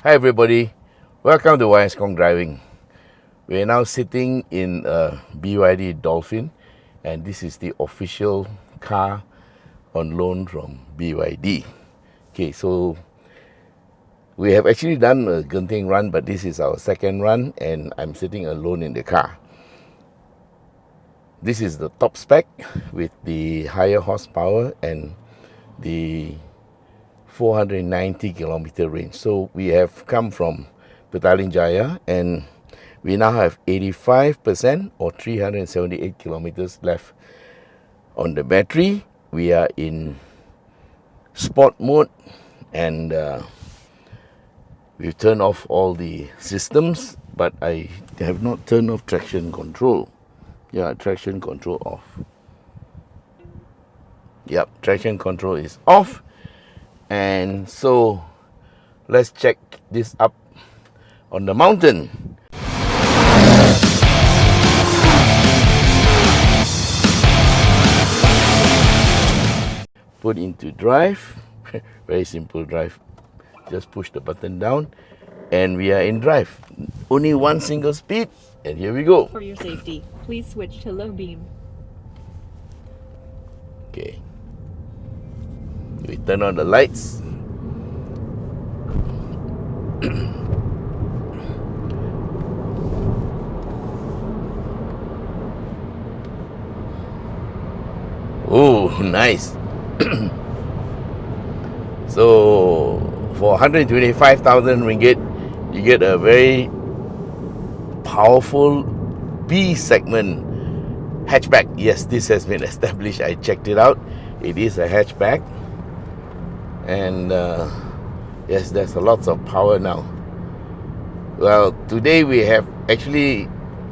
Hi everybody, welcome to Khong Driving. We are now sitting in a BYD Dolphin, and this is the official car on loan from BYD. Okay, so we have actually done a Genting run, but this is our second run and I'm sitting alone in the car. This is the top spec with the higher horsepower and the 490 kilometer range. So we have come from Petaling Jaya and we now have 85% or 378 kilometers left on the battery. We are in sport mode and we've turned off all the systems, but I have not turned off traction control. Yeah, traction control off. Yep, traction control is off. And so let's check this up on the mountain. Put into drive. Very simple drive. Just push the button down and we are in drive. Only one single speed and here we go. For your safety, please switch to low beam. Okay. We turn on the lights. Oh, nice. So for 125,000 ringgit, you get a very powerful B segment hatchback. Yes, this has been established. I checked it out. It is a hatchback. And yes, there's a lots of power now. Well, today we have actually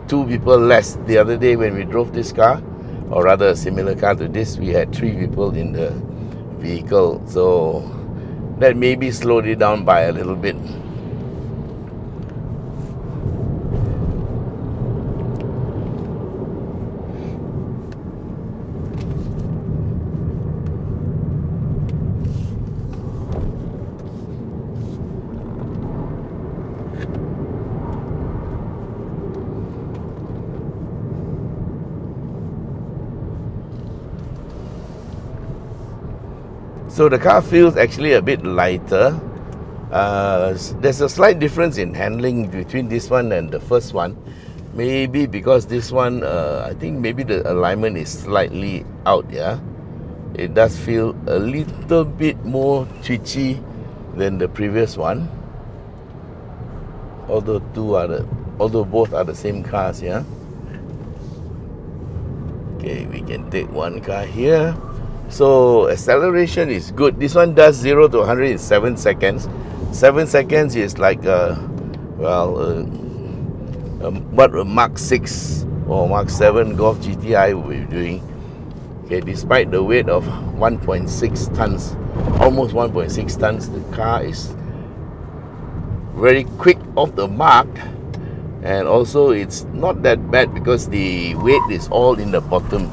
2 people less. The other day when we drove this car, or rather a similar car to this, we had 3 people in the vehicle. So that maybe slowed it down by a little bit. So the car feels actually a bit lighter. There's a slight difference in handling between this one and the first one. Maybe because this one, I think maybe the alignment is slightly out, yeah? It does feel a little bit more twitchy than the previous one. Although both are the same cars, yeah? Okay, we can take one car here. So acceleration is good. This one does 0 to 100 in 7 seconds. 7 seconds is like what a Mark 6 or Mark 7 Golf GTI will be doing. Okay, despite the weight of 1.6 tons, almost 1.6 tons, the car is very quick off the mark. And also it's not that bad because the weight is all in the bottom.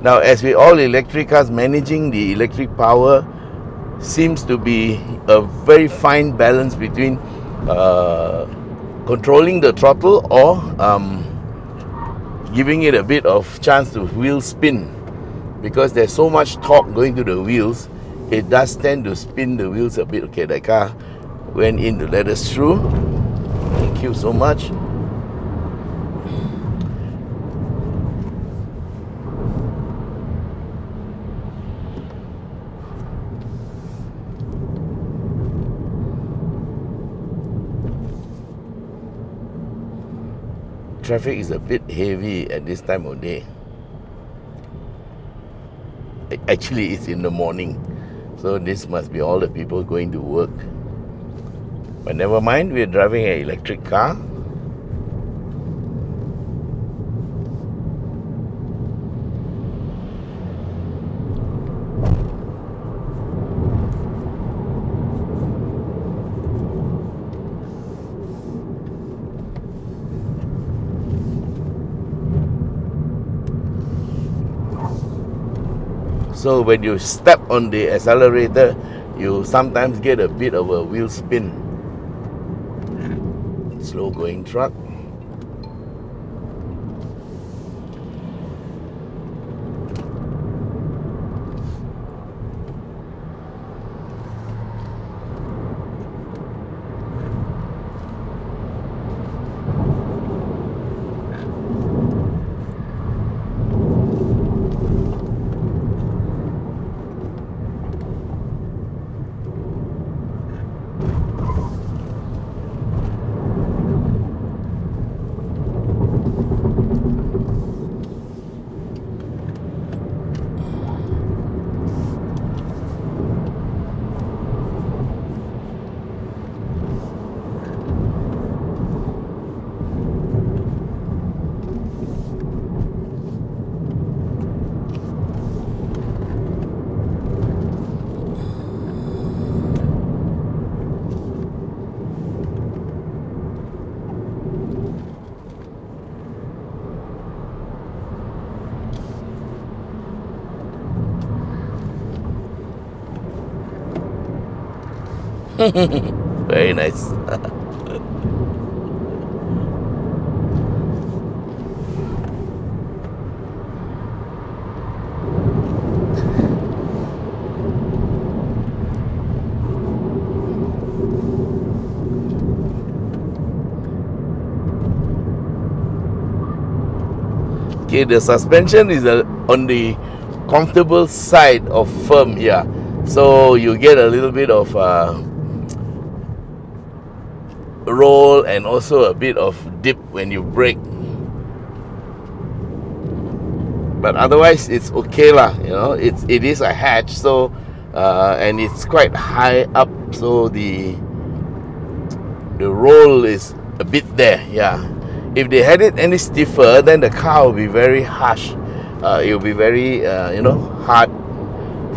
Now, as with all electric cars, managing the electric power seems to be a very fine balance between controlling the throttle or giving it a bit of chance to wheel spin. Because there's so much torque going to the wheels, it does tend to spin the wheels a bit. Okay, the car went in to let us through. Thank you so much. Traffic is a bit heavy at this time of day. Actually, it's in the morning, so this must be all the people going to work. But never mind, we're driving an electric car. So when you step on the accelerator, you sometimes get a bit of a wheel spin. slow going truck. Very nice. Okay, the suspension is on the comfortable side of firm here, so you get a little bit of roll and also a bit of dip when you brake, but otherwise it's okay lah. You know, it is a hatch, so and it's quite high up, so the roll is a bit there. Yeah, if they had it any stiffer, then the car will be very harsh. It will be very hard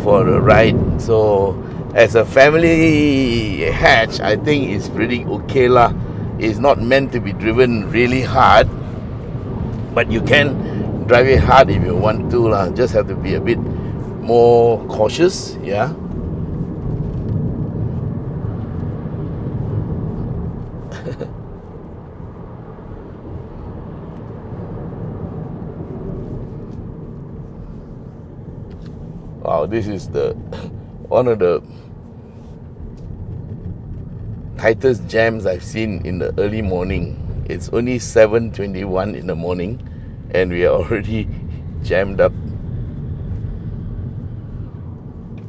for the ride. So as a family hatch, I think it's pretty okay lah. It's not meant to be driven really hard, but you can drive it hard if you want to lah. Just have to be a bit more cautious. Yeah. Wow, this is the one of the tightest jams I've seen in the early morning. It's only 7:21 in the morning and we are already jammed up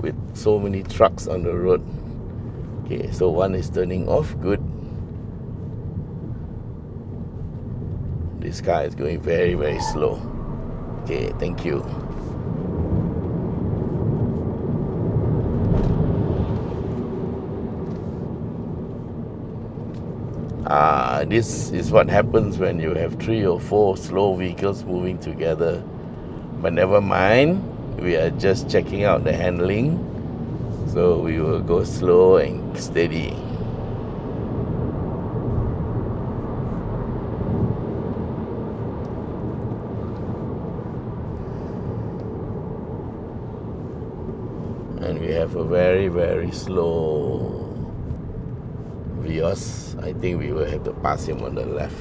with so many trucks on the road. Okay, so one is turning off. Good. This car is going very, very slow. Okay, thank you. This is what happens when you have 3 or 4 slow vehicles moving together. But never mind, we are just checking out the handling. So we will go slow and steady. And we have a very, very slow Vios. I think we will have to pass him on the left.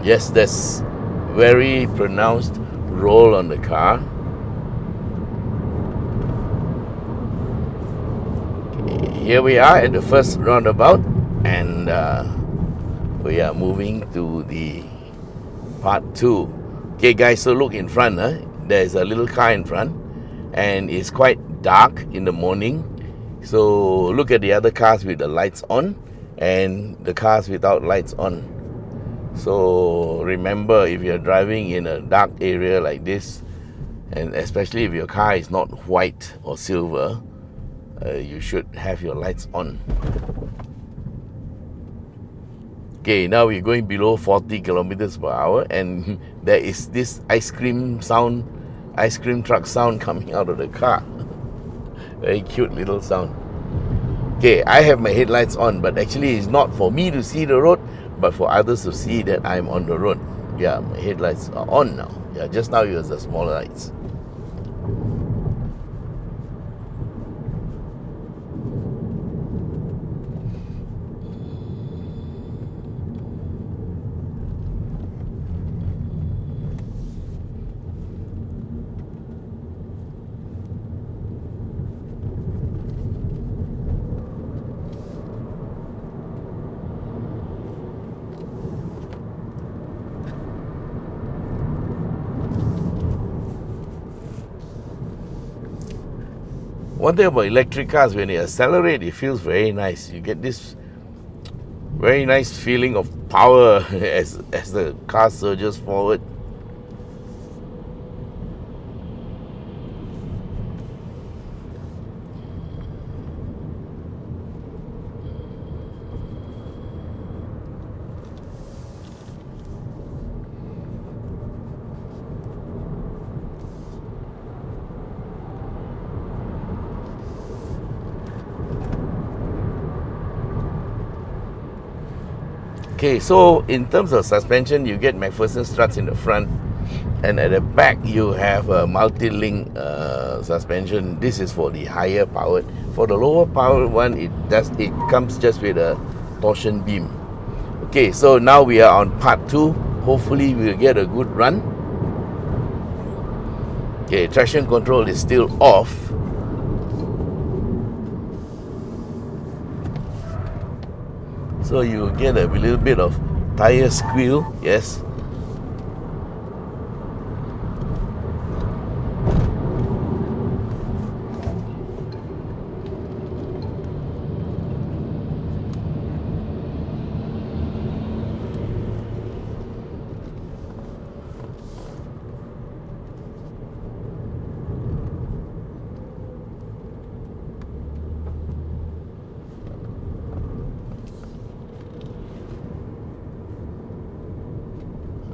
Yes, there's very pronounced roll on the car. Okay, here we are at the first roundabout, and we are moving to the part 2. Okay guys, so look in front. There's a little car in front and it's quite dark in the morning. So look at the other cars with the lights on and the cars without lights on. So remember, if you're driving in a dark area like this, and especially if your car is not white or silver, you should have your lights on. Okay, now we're going below 40 kilometers per hour and there is this ice cream truck sound coming out of the car. Very cute little sound. Okay, I have my headlights on, but actually it's not for me to see the road, but for others to see that I'm on the road. Yeah, my headlights are on now. Yeah, just now it was the smaller lights. One thing about electric cars, when you accelerate, it feels very nice. You get this very nice feeling of power as the car surges forward. Okay, so in terms of suspension, you get McPherson struts in the front, and at the back you have a multi-link suspension. This is for the higher powered. For the lower powered one, it comes just with a torsion beam. Okay, so now we are on part 2. Hopefully we'll get a good run. Okay, traction control is still off. So you get a little bit of tire squeal, yes.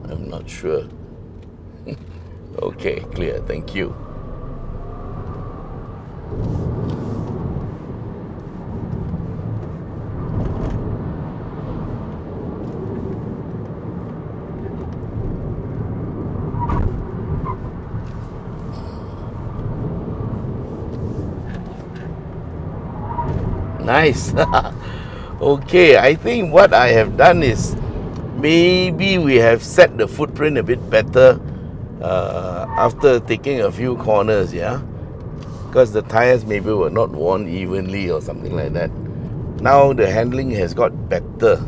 I'm not sure. Okay, clear, thank you. Nice. Okay, I think what I have done is maybe we have set the footprint a bit better after taking a few corners, yeah, because the tires maybe were not worn evenly or something like that. Now the handling has got better.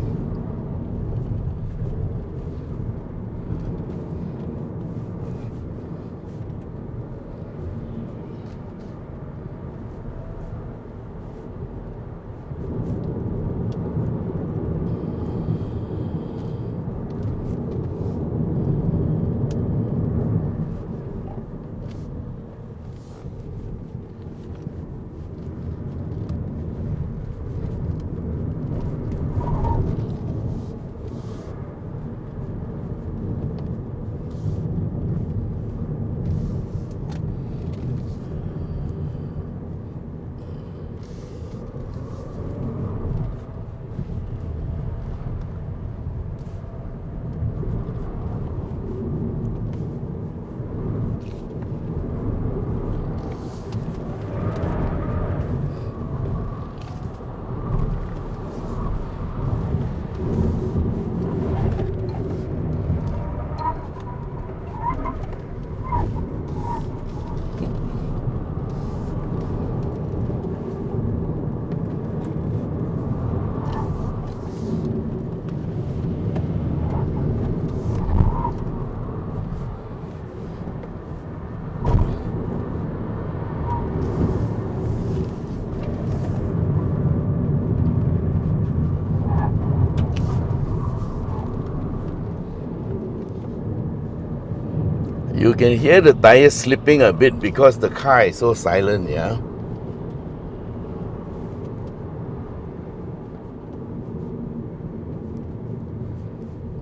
You can hear the tires slipping a bit because the car is so silent, yeah.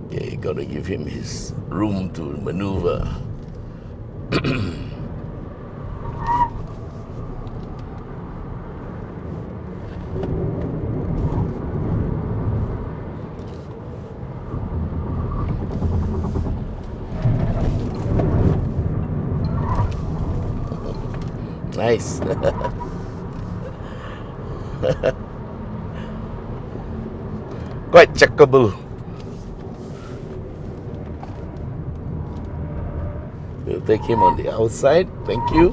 Okay, you gotta give him his room to maneuver. nice. Quite checkable. We'll take him on the outside. Thank you.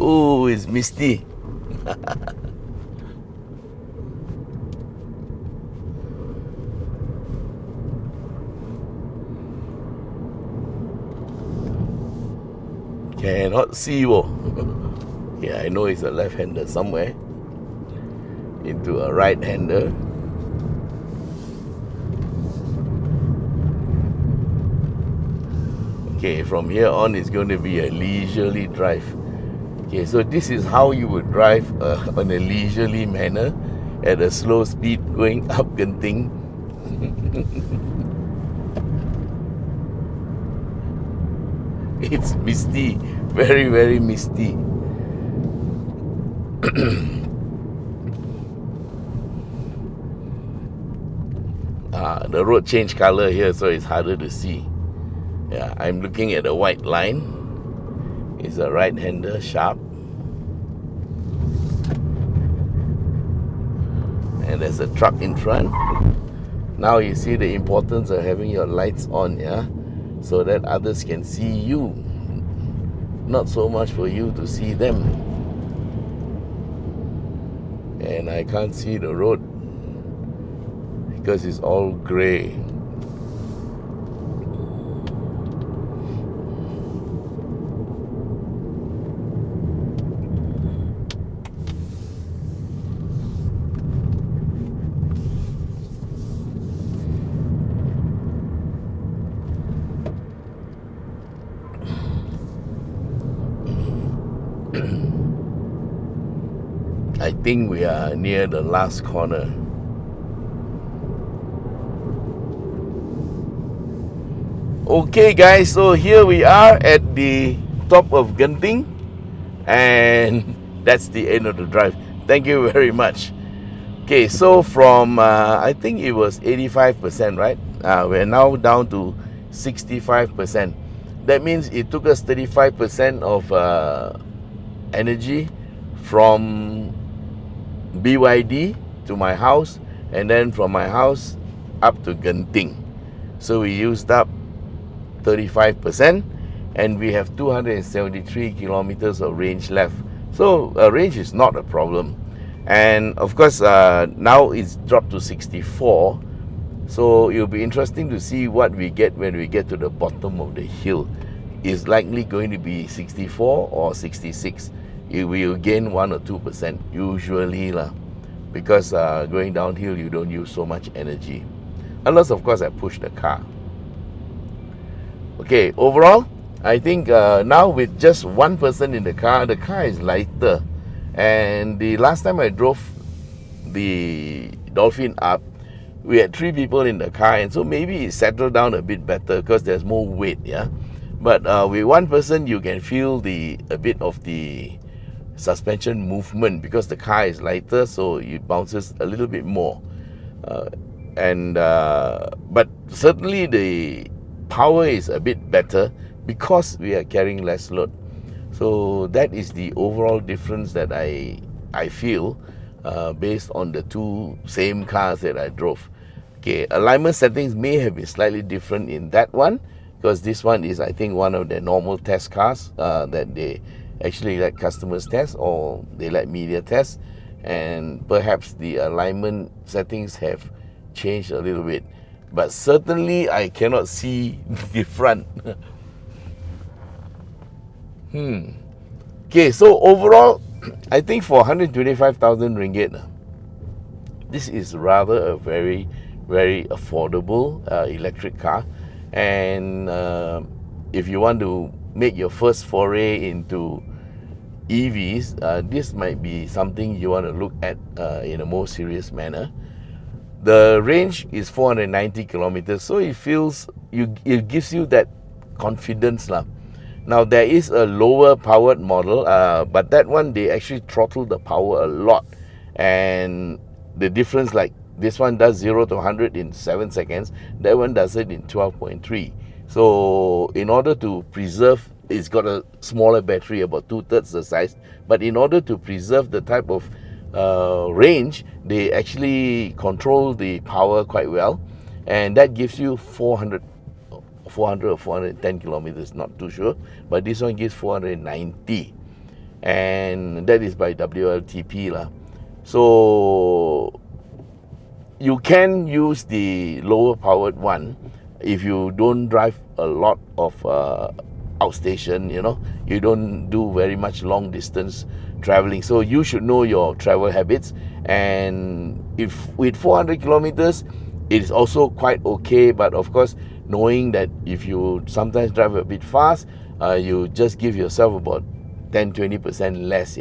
Oh, it's misty. Cannot see you. Yeah, I know it's a left-hander somewhere. Into a right-hander. Okay, from here on it's going to be a leisurely drive. Okay, so this is how you would drive on a leisurely manner at a slow speed going up Genting. It's misty, very, very misty. The road changed color here, so it's harder to see. Yeah, I'm looking at a white line. It's a right-hander, sharp. And there's a truck in front. Now you see the importance of having your lights on, yeah? So that others can see you. Not so much for you to see them. And I can't see the road because it's all grey. I think we are near the last corner. Okay guys, so here we are at the top of Genting, and that's the end of the drive. Thank you very much. Okay, so from I think it was 85%, right? We're now down to 65%. That means it took us 35% of energy from BYD to my house, and then from my house up to Genting. So we used up 35%, and we have 273 kilometers of range left. So range is not a problem. And of course now it's dropped to 64. So it'll be interesting to see what we get when we get to the bottom of the hill. It's likely going to be 64 or 66. It will gain 1 or 2% usually lah, because going downhill you don't use so much energy, unless of course I push the car. Okay, overall I think now with just one person in the car is lighter. And the last time I drove the Dolphin up, we had 3 people in the car, and so maybe it settled down a bit better because there's more weight, yeah. But with one person you can feel a bit of the suspension movement because the car is lighter, so it bounces a little bit more. But certainly the power is a bit better because we are carrying less load. So that is the overall difference that I feel based on the 2 same cars that I drove. Okay, alignment settings may have been slightly different in that one, because this one is, I think, one of the normal test cars that they actually let customers test, or they let media test, and perhaps the alignment settings have changed a little bit. But certainly I cannot see the front. Okay, so overall, I think for 125,000 ringgit, this is rather a very, very affordable electric car. And if you want to make your first foray into EVs, this might be something you want to look at in a more serious manner. The range is 490 kilometers, so it gives you that confidence lah. Now there is a lower powered model, but that one they actually throttle the power a lot, and the difference, like this one does 0 to 100 in 7 seconds, that one does it in 12.3. So in order to preserve, it's got a smaller battery, about 2/3 the size, but in order to preserve the type of range, they actually control the power quite well, and that gives you 400 or 410 kilometers, not too sure, but this one gives 490, and that is by WLTP lah. So you can use the lower powered one if you don't drive a lot of outstation, you don't do very much long distance traveling. So you should know your travel habits, and if with 400 kilometers it is also quite okay. But of course, knowing that if you sometimes drive a bit fast, you just give yourself about 10-20% less.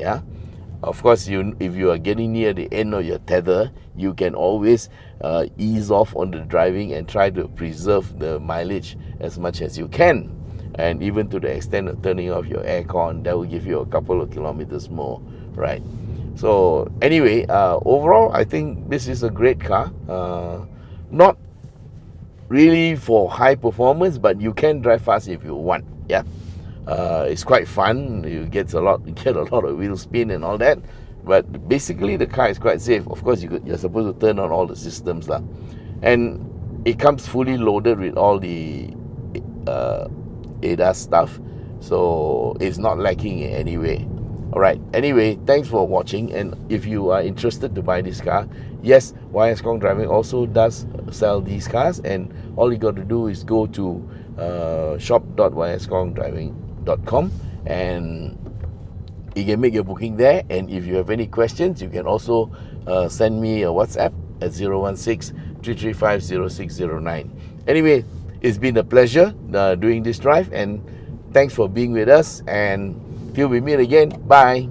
Of course, if you are getting near the end of your tether, you can always ease off on the driving and try to preserve the mileage as much as you can, and even to the extent of turning off your aircon, that will give you a couple of kilometers more, right? So anyway, overall, I think this is a great car. Not really for high performance, but you can drive fast if you want. It's quite fun. You get a lot of wheel spin and all that, but basically the car is quite safe. Of course, you're supposed to turn on all the systems lah, and it comes fully loaded with all the ADAS stuff, so it's not lacking in any way. Alright, anyway, thanks for watching, and if you are interested to buy this car, yes, YS Khong Driving also does sell these cars, and all you got to do is go to shop.yskhongdriving.com, and you can make your booking there. And if you have any questions, you can also send me a WhatsApp at 016-335-0609. Anyway, it's been a pleasure doing this drive, and thanks for being with us, and till we meet again, bye.